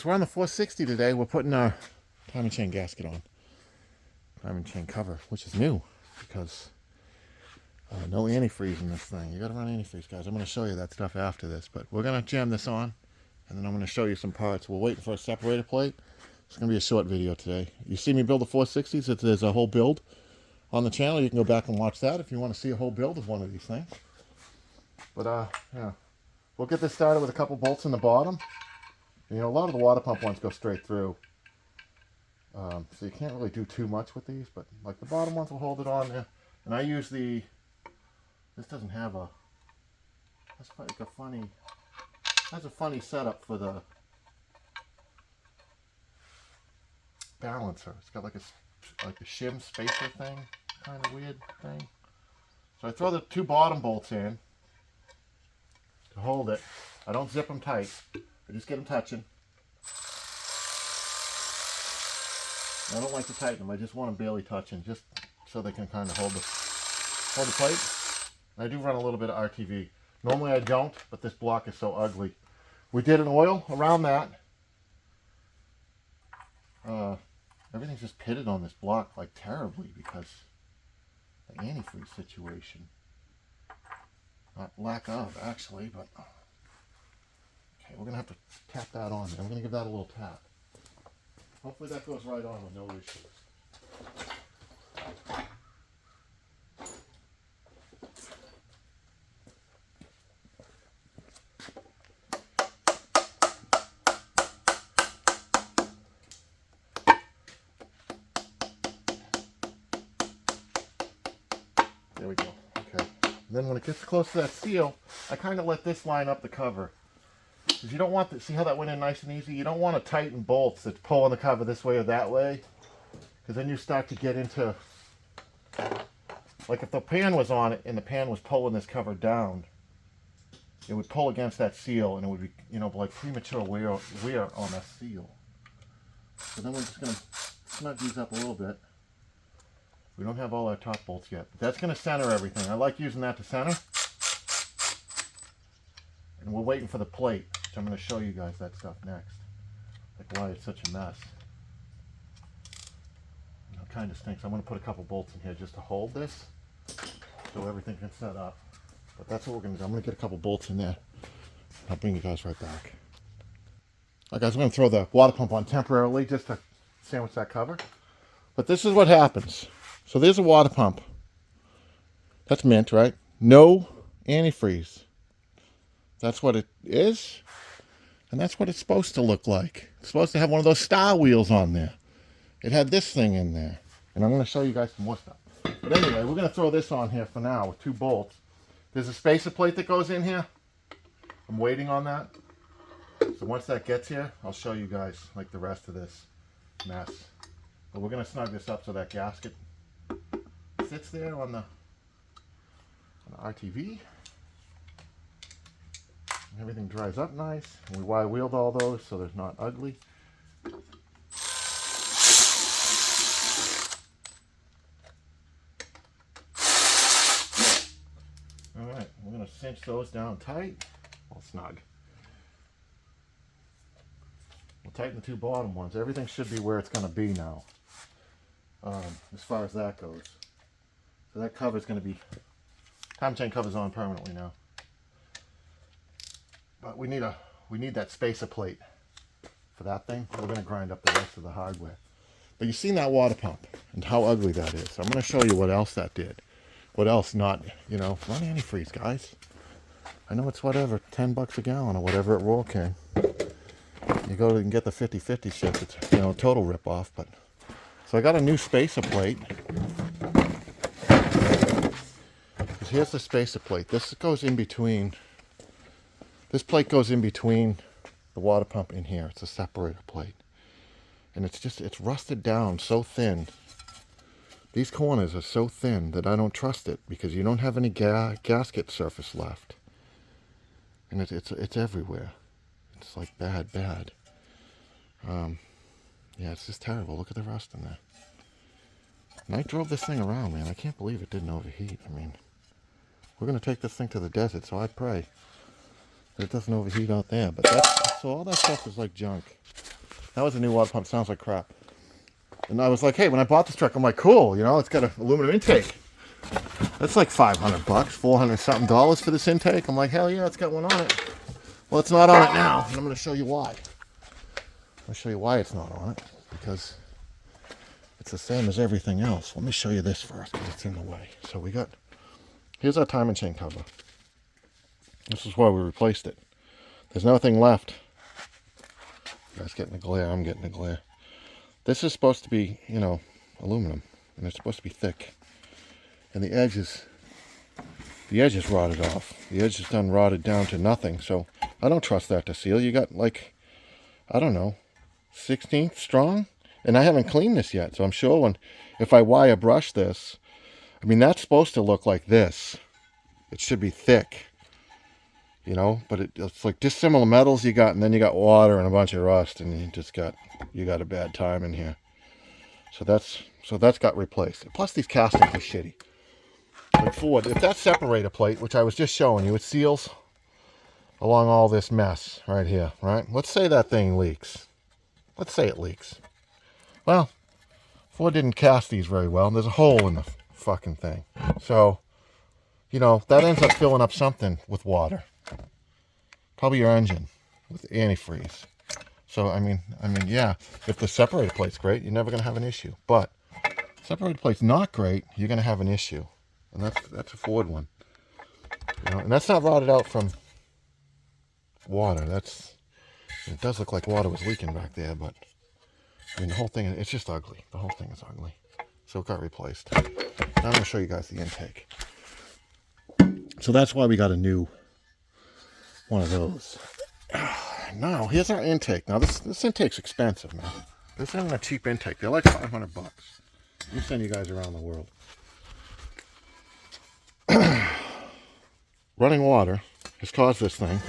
we're on the 460 today. We're putting our timing chain gasket on. Timing chain cover, which is new because no antifreeze in this thing. You got to run antifreeze, guys. I'm going to show you that stuff after this, but we're going to jam this on, and then I'm going to show you some parts. We're waiting for a separator plate. It's going to be a short video today. You see me build the 460s. There's a whole build on the channel. You can go back and watch that if you want to see a whole build of one of these things. But yeah, we'll get this started with a couple bolts in the bottom. You know, a lot of the water pump ones go straight through, so you can't really do too much with these. But like the bottom ones will hold it on there. And I use the. This doesn't have a. That's like a funny. Has a funny setup for the balancer. It's got like a shim spacer thing, kind of weird thing. So I throw the two bottom bolts in to hold it. I don't zip them tight. I just get them touching. I don't like to tighten them. I just want them barely touching, just so they can kind of hold the plate. I do run a little bit of RTV. Normally I don't, but this block is so ugly. We did an oil around that. Everything's just pitted on this block like terribly because the antifreeze situation. Not lack of, actually, but okay, we're gonna have to tap that on there. I'm gonna give that a little tap. Hopefully that goes right on with no issues. There we go. Okay. Then when it gets close to that seal, I kind of let this line up the cover. Because you don't want to see how that went in nice and easy. You don't want to tighten bolts that's pulling the cover this way or that way. Because then you start to get into, like if the pan was on it and the pan was pulling this cover down, it would pull against that seal and it would be, you know, like premature wear on that seal. So then we're just going to snug these up a little bit. We don't have all our top bolts yet. But that's going to center everything. I like using that to center. And we're waiting for the plate, which I'm going to show you guys that stuff next. Like why it's such a mess. You know, it kind of stinks. I'm going to put a couple bolts in here just to hold this so everything can set up. But that's what we're going to do. I'm going to get a couple bolts in there. I'll bring you guys right back. Alright guys, I'm going to throw the water pump on temporarily just to sandwich that cover. But this is what happens. So there's a water pump. That's mint, right? No antifreeze. That's what it is. And that's what it's supposed to look like. It's supposed to have one of those star wheels on there. It had this thing in there. And I'm going to show you guys some more stuff. But anyway, we're going to throw this on here for now with two bolts. There's a spacer plate that goes in here. I'm waiting on that. So once that gets here, I'll show you guys like the rest of this mess. But we're going to snug this up so that gasket sits there on the RTV. And everything dries up nice. And we Y-wheeled all those so they're not ugly. Alright, we're going to cinch those down tight. All snug. We'll tighten the two bottom ones. Everything should be where it's going to be now. As far as that goes. So that cover is going to be, timing chain cover's on permanently now. But we need that spacer plate for that thing. We're going to grind up the rest of the hardware. But you've seen that water pump and how ugly that is. So I'm going to show you what else that did. What else not, you know, run antifreeze, guys. I know it's whatever, 10 bucks a gallon or whatever at Royal King. You go and get the 50/50 shit, it's, you know, total rip-off. But so I got a new spacer plate. Here's the spacer plate. This goes in between. This plate goes in between the water pump in here. It's a separator plate. And it's rusted down so thin. These corners are so thin that I don't trust it because you don't have any gasket surface left. And it's everywhere. It's like bad. Yeah, it's just terrible. Look at the rust in there. And I drove this thing around, man. I can't believe it didn't overheat. I mean, we're going to take this thing to the desert, so I pray that it doesn't overheat out there. But so all that stuff is like junk. That was a new water pump. Sounds like crap. And I was like, hey, when I bought this truck, I'm like, cool, you know, it's got an aluminum intake. That's like $500, $400 something dollars for this intake. I'm like, hell yeah, it's got one on it. Well, it's not on it now, and I'm going to show you why. I'm going to show you why it's not on it, because it's the same as everything else. Let me show you this first, because it's in the way. So here's our timing chain cover. This is why we replaced it. There's nothing left. You guys getting the glare, I'm getting the glare. This is supposed to be, you know, aluminum, and it's supposed to be thick. And the edge is rotted off. The edge is done rotted down to nothing, so I don't trust that to seal. You got like, I don't know, 16th strong? And I haven't cleaned this yet, so I'm sure if I wire brush this, I mean, that's supposed to look like this. It should be thick, you know, but it's like dissimilar metals you got, and then you got water and a bunch of rust, and you got a bad time in here. So that's got replaced. Plus these castings are shitty. Like Ford, if that separator plate, which I was just showing you, it seals along all this mess right here, right? Let's say that thing leaks. Let's say it leaks. Well, Ford didn't cast these very well, and there's a hole in the fucking thing. So, you know, that ends up filling up something with water. Probably your engine with antifreeze. So, I mean, yeah, if the separator plate's great, you're never going to have an issue. But separator plate's not great, you're going to have an issue. And that's a Ford one. You know, and that's not rotted out from water. It does look like water was leaking back there, but I mean, the whole thing, it's just ugly. The whole thing is ugly. So it got replaced. Now I'm going to show you guys the intake. So that's why we got a new one of those. Now, here's our intake. Now, this intake's expensive, man. This isn't a cheap intake. They're like $500. Let me send you guys around the world. Running water has caused this thing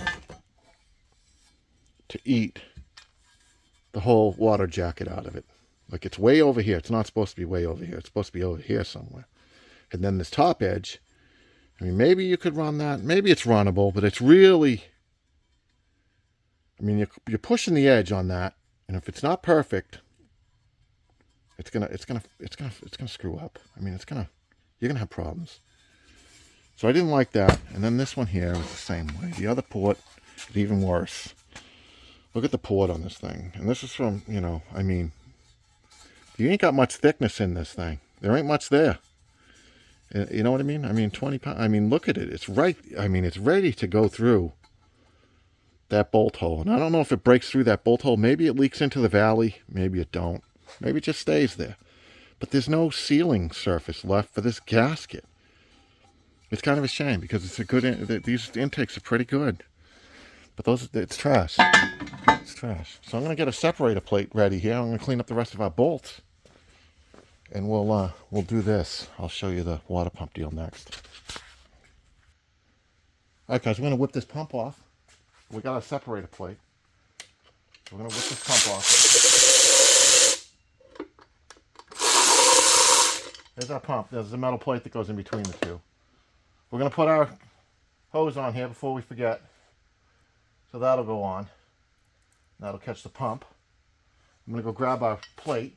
to eat the whole water jacket out of it. Like, it's way over here. It's not supposed to be way over here. It's supposed to be over here somewhere. And then this top edge, I mean, maybe you could run that. Maybe it's runnable, but it's really, I mean, you're pushing the edge on that, and if it's not perfect, it's gonna screw up. I mean, you're gonna have problems. So I didn't like that. And then this one here was the same way. The other port is even worse. Look at the port on this thing. And this is from, you know, I mean, you ain't got much thickness in this thing. There ain't much there. You know what I mean? I mean, 20 pounds. I mean, look at it. It's right. I mean, it's ready to go through that bolt hole. And I don't know if it breaks through that bolt hole. Maybe it leaks into the valley. Maybe it don't. Maybe it just stays there. But there's no sealing surface left for this gasket. It's kind of a shame because it's a good, these intakes are pretty good. But it's trash. It's trash. So I'm going to get a separator plate ready here. I'm going to clean up the rest of our bolts. And we'll do this. I'll show you the water pump deal next. Alright guys, we're going to whip this pump off. We got a separator plate. So we're going to whip this pump off. There's our pump. There's a metal plate that goes in between the two. We're going to put our hose on here before we forget. So that'll go on. That'll catch the pump. I'm going to go grab our plate.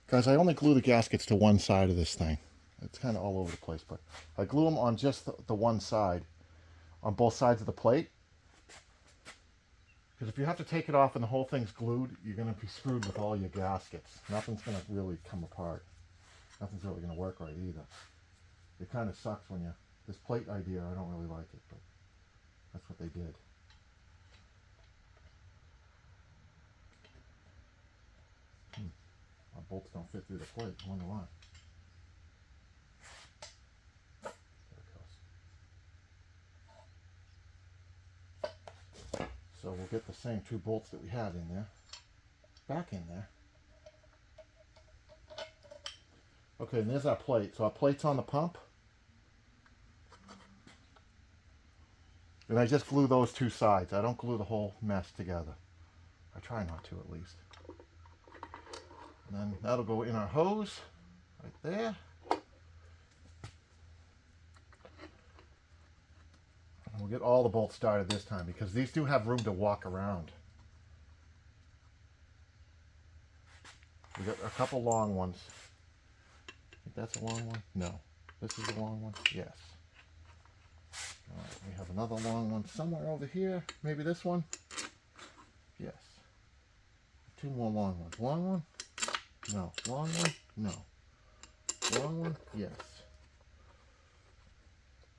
Guys, I only glue the gaskets to one side of this thing. It's kind of all over the place, but I glue them on just the one side, on both sides of the plate. Because if you have to take it off and the whole thing's glued, you're going to be screwed with all your gaskets. Nothing's going to really come apart. Nothing's really going to work right either. It kind of sucks when this plate idea, I don't really like it, but that's what they did. My bolts don't fit through the plate. I wonder why. There it goes. So we'll get the same two bolts that we had in there back in there. Okay, and there's our plate. So our plate's on the pump. And I just glue those two sides. I don't glue the whole mess together. I try not to, at least. And then that'll go in our hose right there. We'll get all the bolts started this time because these do have room to walk around. We got a couple long ones. I think that's a long one. No. This is a long one. Yes. All right, we have another long one somewhere over here. Maybe this one. Yes. Two more long ones. Long one? No. Long one? No. Long one? Yes.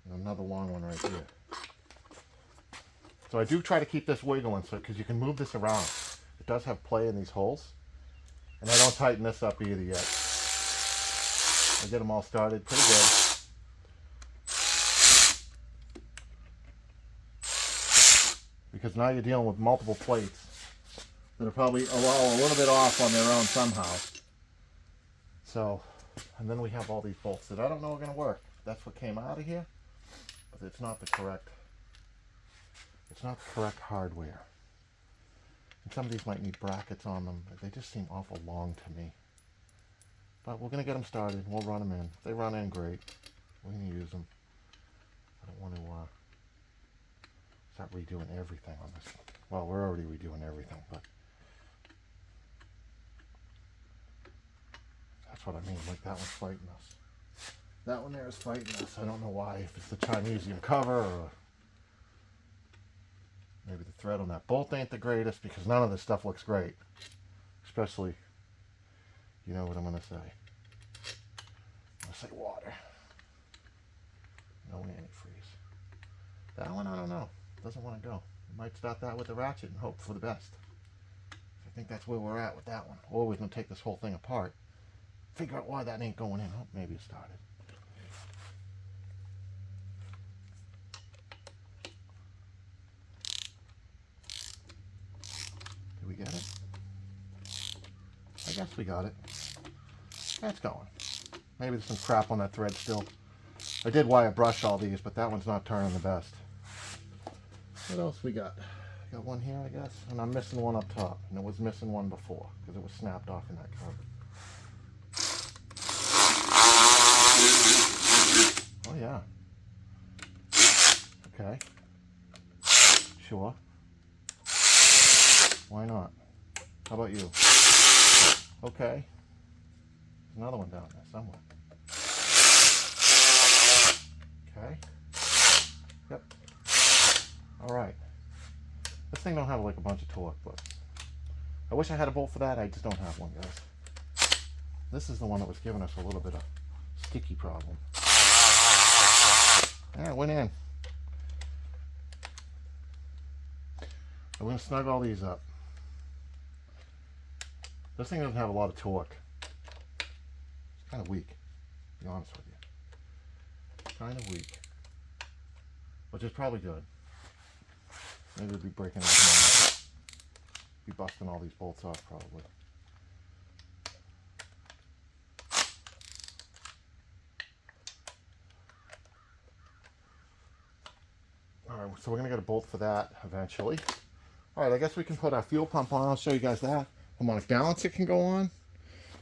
And another long one right here. So I do try to keep this wiggling so because you can move this around. It does have play in these holes. And I don't tighten this up either yet. I get them all started pretty good. Because now you're dealing with multiple plates that are probably a little bit off on their own somehow. So, and then we have all these bolts that I don't know are going to work. That's what came out of here, but it's not the correct hardware. And some of these might need brackets on them. They just seem awful long to me. But we're going to get them started. We'll run them in. If they run in, great. We're going to use them. I don't want to start redoing everything on this. Well, we're already redoing everything, but that's what I mean. Like that one's fighting us. That one there is fighting us. I don't know why. If it's the Chinese cover or maybe the thread on that bolt ain't the greatest because none of this stuff looks great. Especially, you know what I'm going to say. I'm going to say water. No antifreeze. That one, I don't know. Doesn't want to go. We might start that with the ratchet and hope for the best. I think that's where we're at with that one. Or we're going to take this whole thing apart. Figure out why that ain't going in. Oh, maybe it started. Did we get it? I guess we got it. That's going. Maybe there's some crap on that thread still. I did wire brush all these, but that one's not turning the best. What else we got? Got one here, I guess. And I'm missing one up top. And it was missing one before because it was snapped off in that cover. Oh, yeah. Okay. Sure. Why not? How about you? Okay. There's another one down there somewhere. Okay. Yep. All right. This thing don't have like a bunch of torque, but I wish I had a bolt for that. I just don't have one, guys. This is the one that was giving us a little bit of sticky problem. Yeah, it went in. I'm going to snug all these up. This thing doesn't have a lot of torque. It's kind of weak, to be honest with you. Kind of weak. Which is probably good. Maybe we'll be breaking it. Be busting all these bolts off probably. Alright, so we're going to get a bolt for that eventually. Alright, I guess we can put our fuel pump on. I'll show you guys that. Harmonic balancer can go on.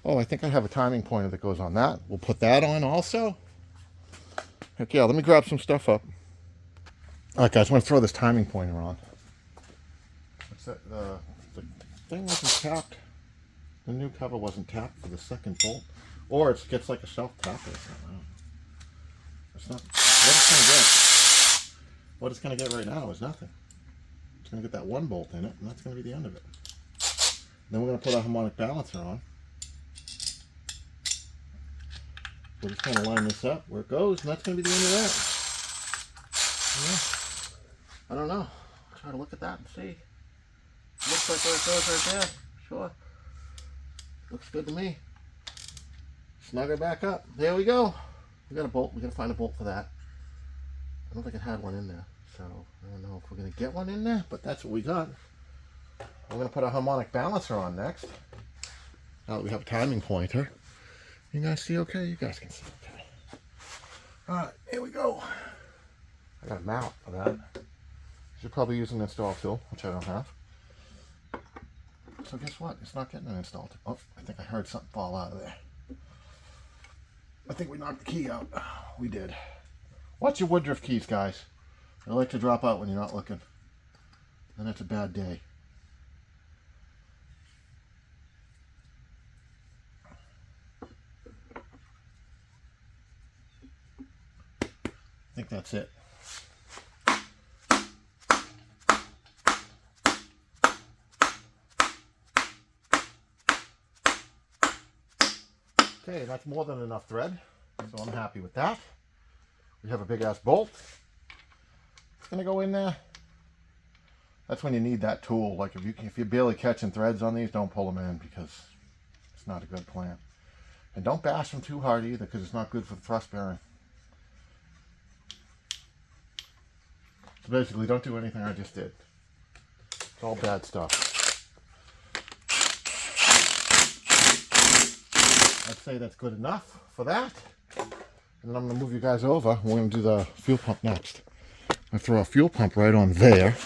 Oh, I think I have a timing pointer that goes on that. We'll put that on also. Heck yeah, let me grab some stuff up. Alright guys, I'm going to throw this timing pointer on. What's that? The thing wasn't tapped. The new cover wasn't tapped for the second bolt. Or it gets like a self-tapper or something. It's not. What it's going to get right now is nothing. It's going to get that one bolt in it, and that's going to be the end of it. Then we're going to put our harmonic balancer on. We're just going to line this up where it goes, and that's going to be the end of that. Yeah. I don't know. I'll try to look at that and see. Looks like where it goes right there. Sure. Looks good to me. Snug her back up. There we go. We got a bolt. We got to find a bolt for that. I don't think it had one in there, so I don't know if we're going to get one in there, but that's what we got. I'm going to put a harmonic balancer on next. Now that we have a timing pointer. You guys see okay? You guys can see okay. Alright, here we go. I got a mount for that. Should probably use an install tool, which I don't have. So guess what? It's not getting an install tool. Oh, I think I heard something fall out of there. I think we knocked the key out. We did. Watch your Woodruff keys, guys. They like to drop out when you're not looking. Then it's a bad day. I think that's it. Okay, that's more than enough thread, so I'm happy with that. We have a big ass bolt. It's gonna go in there. That's when you need that tool. Like if you're barely catching threads on these, don't pull them in because it's not a good plan. And don't bash them too hard either because it's not good for the thrust bearing. So basically, don't do anything I just did. It's all bad stuff. I'd say that's good enough for that. And then I'm going to move you guys over. We're going to do the fuel pump next. I throw a fuel pump right on there.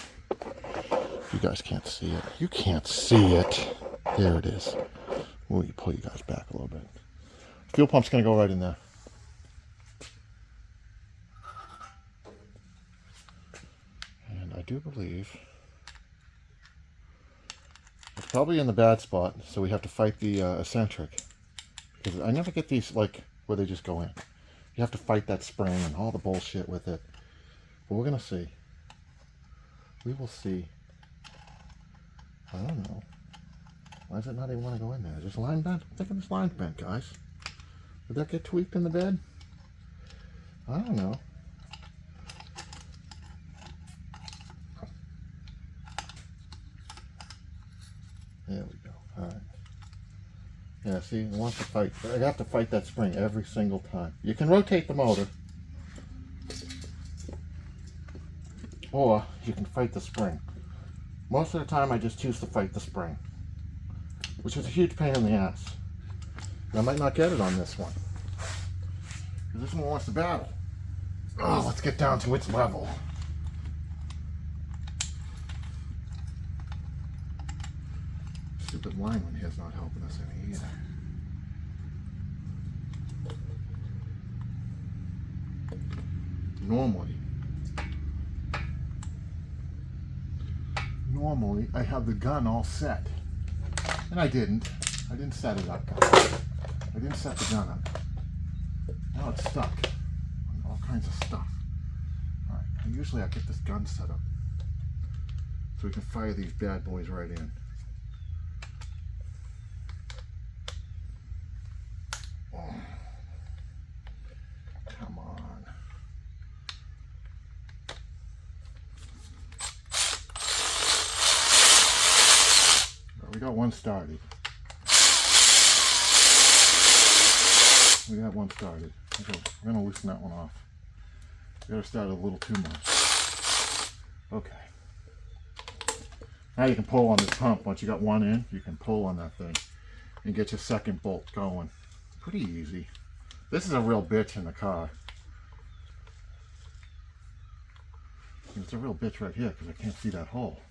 You guys can't see it. You can't see it. There it is. We'll pull you guys back a little bit. Fuel pump's going to go right in there. And I do believe it's probably in the bad spot, so we have to fight the eccentric. Because I never get these like where they just go in. You have to fight that spring and all the bullshit with it. But we're going to see. We will see. I don't know. Why does it not even want to go in there? Is this line bent? I'm thinking this line's bent, guys. Did that get tweaked in the bed? I don't know. There we go. All right. Yeah, see, it wants to fight. I have to fight that spring every single time. You can rotate the motor. Or you can fight the spring. Most of the time I just choose to fight the spring. Which is a huge pain in the ass. And I might not get it on this one. Because this one wants to battle. Oh, let's get down to its level. Stupid lineman here's not helping us any either. Normally I have the gun all set. And I didn't. I didn't set it up, guys. I didn't set the gun up. Now it's stuck on all kinds of stuff. Alright, usually I get this gun set up so we can fire these bad boys right in. Oh. Come on. We got one started. We got one started. Okay, we're going to loosen that one off. We got to start a little too much. Okay. Now you can pull on this pump. Once you got one in, you can pull on that thing and get your second bolt going. Pretty easy. This is a real bitch in the car. It's a real bitch right here because I can't see that hole.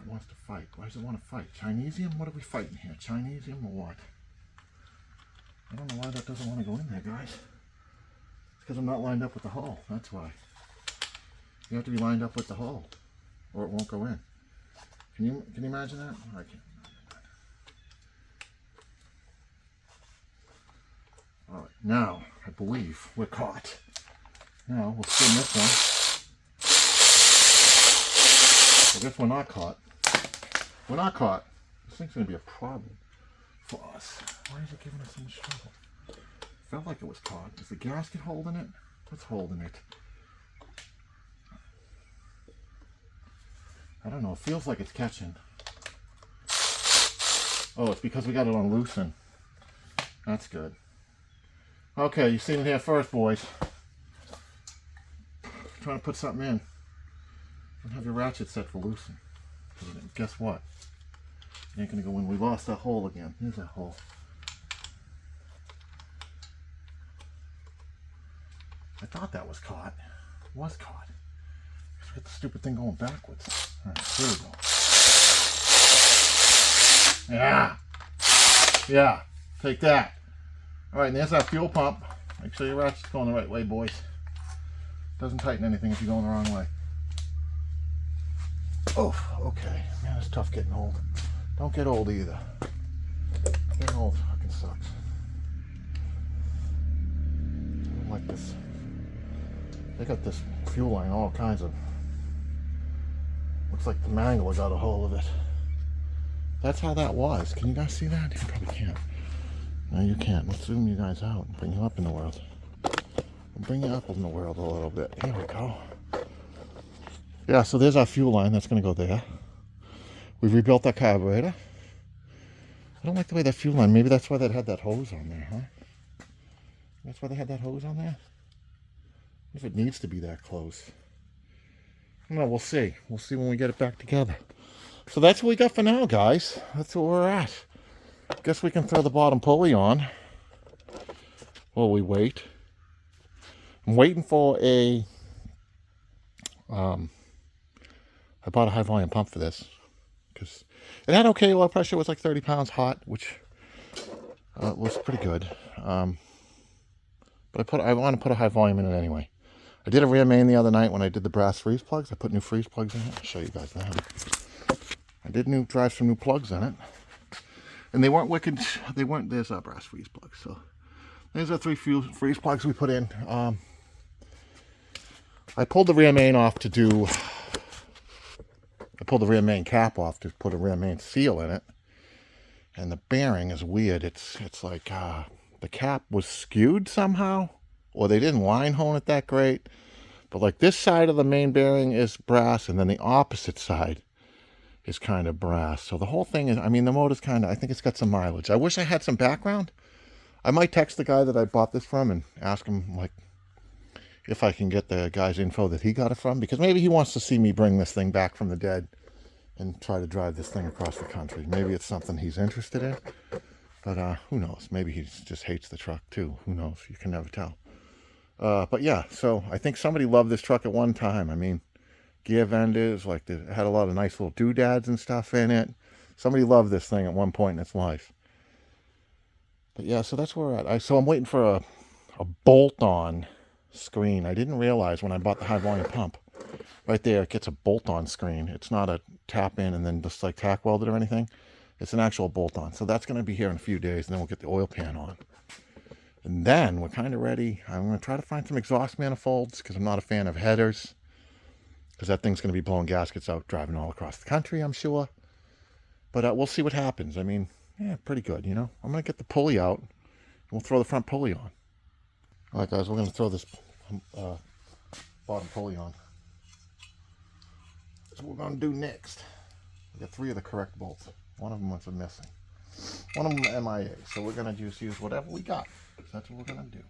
It wants to fight. Why does it want to fight? Chinesium? What are we fighting here? Chinesium or what? I don't know why that doesn't want to go in there, guys. It's because I'm not lined up with the hole. That's why. You have to be lined up with the hole or it won't go in. Can you imagine that? I can't imagine that. Alright, now I believe we're caught. Now we'll spin this one. I guess we're not caught. We're not caught. This thing's going to be a problem for us. Why is it giving us so much trouble? Felt like it was caught. Is the gasket holding it? What's holding it? I don't know. It feels like it's catching. Oh, it's because we got it on loosen. That's good. Okay, you seen it here first, boys. Trying to put something in. Don't have your ratchet set for loosen. Guess what? It ain't gonna go in. We lost that hole again. Here's that hole. I thought that was caught. It was caught. Let's get the stupid thing going backwards. Alright, here we go. Yeah! Yeah! Take that. Alright, and there's our fuel pump. Make sure your ratchet's going the right way, boys. Doesn't tighten anything if you're going the wrong way. Oh, okay. Man, it's tough getting old. Don't get old either. Getting old fucking sucks. I don't like this. They got this fuel line, all kinds of. Looks like the mangler got a hold of it. That's how that was. Can you guys see that? You probably can't. No, you can't. Let's zoom you guys out and bring you up in the world. We'll bring you up in the world a little bit. Here we go. Yeah, so there's our fuel line. That's going to go there. We've rebuilt that carburetor. I don't like the way that fuel line. Maybe that's why they had that hose on there, huh? That's why they had that hose on there? If it needs to be that close. No, we'll see. We'll see when we get it back together. So that's what we got for now, guys. That's where we're at. Guess we can throw the bottom pulley on while we wait. I'm waiting for a... I bought a high volume pump for this because it had okay oil pressure. It was like 30 pounds hot, which was pretty good. But I want to put a high volume in it anyway. I did a rear main the other night when I did the brass freeze plugs. I put new freeze plugs in it. I'll show you guys that. I did drive some new plugs in it. And they weren't wicked. They weren't, there's our brass freeze plugs. So there's our 3 freeze plugs we put in. I pulled the rear main off to do, I pulled the rear main cap off to put a rear main seal in it. And the bearing is weird. It's like the cap was skewed somehow. Or they didn't line hone it that great. But like this side of the main bearing is brass, and then the opposite side is kind of brass. So the whole thing is, I mean, the motor's kind of, I think it's got some mileage. I wish I had some background. I might text the guy that I bought this from and ask him, like, if I can get the guy's info that he got it from. Because maybe he wants to see me bring this thing back from the dead and try to drive this thing across the country. Maybe it's something he's interested in. But who knows? Maybe he just hates the truck too. Who knows? You can never tell. But yeah, so I think somebody loved this truck at one time. I mean, gear vendors, like, it had a lot of nice little doodads and stuff in it. Somebody loved this thing at one point in its life. But yeah, so that's where we're at. So I'm waiting for a bolt-on screen. I didn't realize when I bought the high volume pump. Right there, it gets a bolt-on screen. It's not a tap-in and then just like tack welded or anything. It's an actual bolt-on. So that's going to be here in a few days, and then we'll get the oil pan on. And then we're kind of ready. I'm going to try to find some exhaust manifolds because I'm not a fan of headers. Because that thing's going to be blowing gaskets out, driving all across the country, I'm sure. But we'll see what happens. I mean, yeah, pretty good, you know. I'm going to get the pulley out, and we'll throw the front pulley on. All right, guys, we're going to throw this bottom pulley on. That's what we're going to do next. We got 3 of the correct bolts. One of them was missing. One of them MIA. So we're going to just use whatever we got. That's what we're going to do.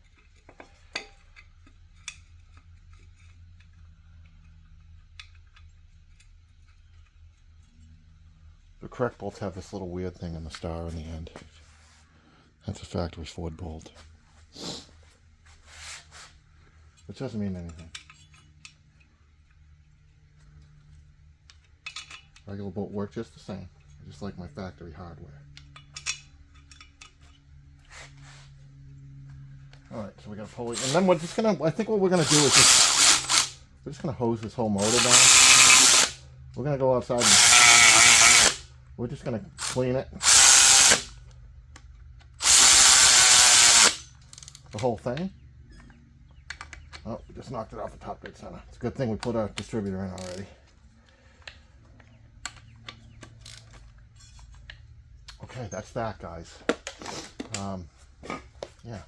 The correct bolts have this little weird thing in the star in the end. That's a factory Ford bolt. Which doesn't mean anything. Regular bolt work just the same. Just like my factory hardware. Alright, so we got a pulley. And then we're just gonna, I think what we're gonna do is we're just gonna hose this whole motor down. We're gonna go outside and we're just gonna clean it. The whole thing. Oh, we just knocked it off the top dead center. It's a good thing we put our distributor in already. Okay, that's that, guys. Yeah.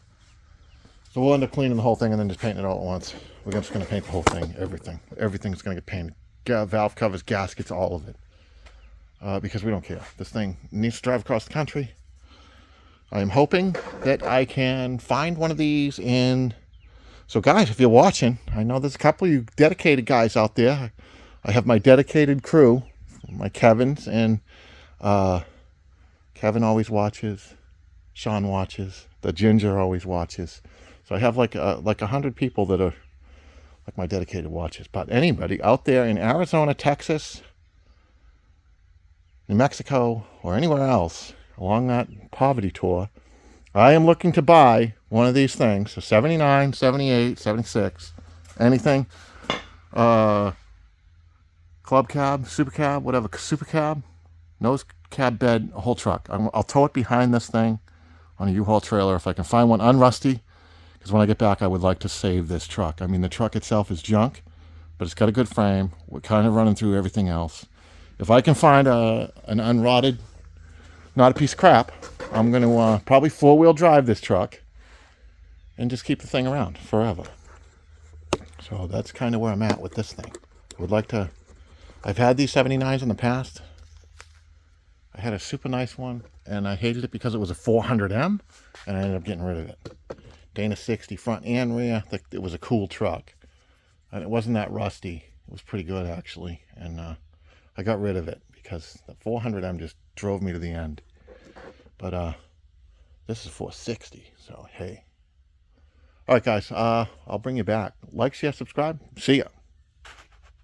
So we'll end up cleaning the whole thing and then just painting it all at once. We're just going to paint the whole thing, everything. Everything's going to get painted. Valve covers, gaskets, all of it. Because we don't care. This thing needs to drive across the country. I am hoping that I can find one of these in... So guys, if you're watching, I know there's a couple of you dedicated guys out there. I have my dedicated crew, my Kevins, and Kevin always watches. Sean watches. The Ginger always watches. So I have like 100 people that are like my dedicated watchers. But anybody out there in Arizona, Texas, New Mexico, or anywhere else along that poverty tour, I am looking to buy one of these things, so 79, 78, 76, anything, club cab, super cab, whatever, super cab, nose cab bed, a whole truck. I'll tow it behind this thing on a U-Haul trailer if I can find one unrusty, because when I get back I would like to save this truck. I mean, the truck itself is junk, but it's got a good frame. We're kind of running through everything else. If I can find an unrotted, not a piece of crap, I'm going to probably four-wheel drive this truck and just keep the thing around forever. So that's kind of where I'm at with this thing. I would like to, I've had these 79s in the past. I had a super nice one, and I hated it because it was a 400M, and I ended up getting rid of it. Dana 60 front and rear. It was a cool truck. And it wasn't that rusty. It was pretty good, actually. And I got rid of it because the 400M just drove me to the end. But this is 460, so hey. All right, guys, I'll bring you back. Like, share, subscribe. See ya.